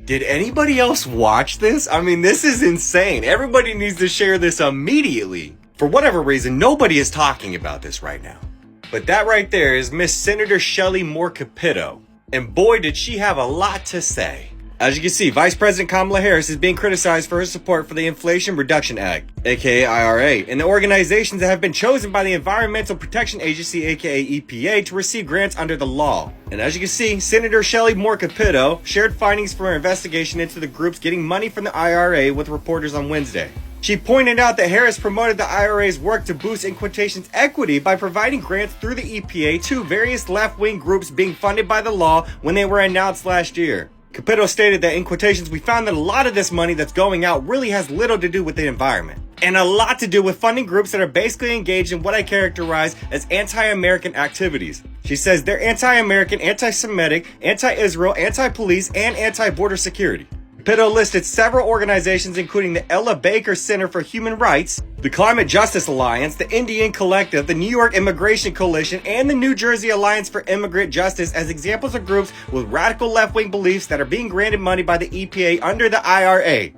Did anybody else watch this? I mean, this is insane. Everybody needs to share this immediately. For whatever reason, nobody is talking about this right now. But that right there is Miss Senator Shelley Moore Capito. And boy, did she have a lot to say. As you can see, Vice President Kamala Harris is being criticized for her support for the Inflation Reduction Act, aka IRA, and the organizations that have been chosen by the Environmental Protection Agency, aka EPA, to receive grants under the law. And as you can see, Senator Shelley Moore Capito shared findings from her investigation into the groups getting money from the IRA with reporters on Wednesday. She pointed out that Harris promoted the IRA's work to boost, in quotations, equity by providing grants through the EPA to various left-wing groups being funded by the law when they were announced last year. Capito stated that, in quotations, we found that a lot of this money that's going out really has little to do with the environment, and a lot to do with funding groups that are basically engaged in what I characterize as anti-American activities. She says they're anti-American, anti-Semitic, anti-Israel, anti-police, and anti-border security. Capito listed several organizations including the Ella Baker Center for Human Rights, the Climate Justice Alliance, the Indian Collective, the New York Immigration Coalition, and the New Jersey Alliance for Immigrant Justice as examples of groups with radical left-wing beliefs that are being granted money by the EPA under the IRA.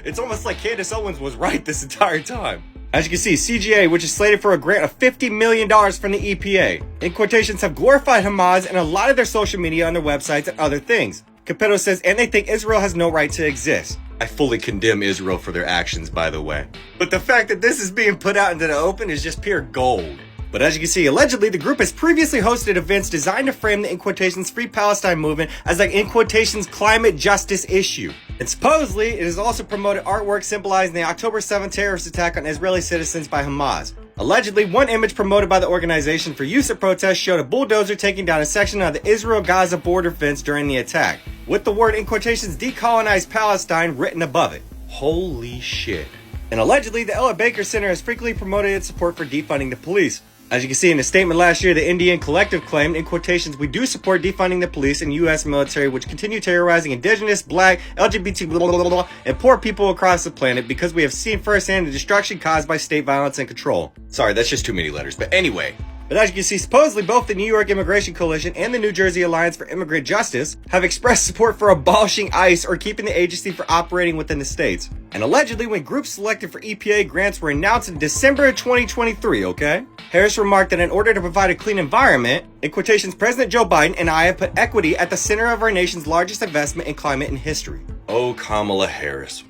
It's almost like Candace Owens was right this entire time. As you can see, CGA, which is slated for a grant of $50 million from the EPA, in quotations, have glorified Hamas in a lot of their social media on their websites and other things. Capito says, and they think Israel has no right to exist. I fully condemn Israel for their actions, by the way. But the fact that this is being put out into the open is just pure gold. But as you can see, allegedly, the group has previously hosted events designed to frame the, in quotations, Free Palestine movement as like, in quotations, climate justice issue. And supposedly, it has also promoted artwork symbolizing the October 7th terrorist attack on Israeli citizens by Hamas. Allegedly, one image promoted by the organization for use at protests showed a bulldozer taking down a section of the Israel-Gaza border fence during the attack, with the word, in quotations, decolonize Palestine written above it. Holy shit. And allegedly, the Ella Baker Center has frequently promoted its support for defunding the police. As you can see in a statement last year, the Indian Collective claimed, in quotations, we do support defunding the police and U.S. military which continue terrorizing indigenous, black, LGBT, blah, blah, blah, blah, and poor people across the planet because we have seen firsthand the destruction caused by state violence and control. Sorry, that's just too many letters, but anyway. But as you can see, supposedly both the New York Immigration Coalition and the New Jersey Alliance for Immigrant Justice have expressed support for abolishing ICE or keeping the agency from operating within the states. And allegedly, when groups selected for EPA grants were announced in December of 2023, okay? Harris remarked that in order to provide a clean environment, in quotations, President Joe Biden and I have put equity at the center of our nation's largest investment in climate in history. Oh, Kamala Harris.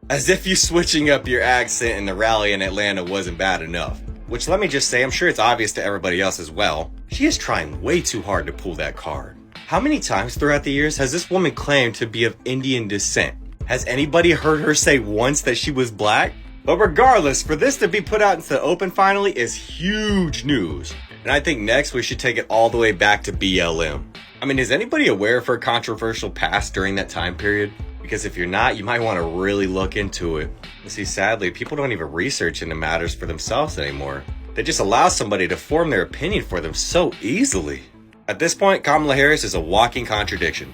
As if you switching up your accent in the rally in Atlanta wasn't bad enough. Which, let me just say, I'm sure it's obvious to everybody else as well. She is trying way too hard to pull that card. How many times throughout the years has this woman claimed to be of Indian descent? Has anybody heard her say once that she was black? But regardless, for this to be put out into the open finally is huge news. And I think next we should take it all the way back to BLM. I mean, is anybody aware of her controversial past during that time period? Because if you're not, you might want to really look into it. You see, sadly, people don't even research into matters for themselves anymore. They just allow somebody to form their opinion for them so easily. At this point, Kamala Harris is a walking contradiction.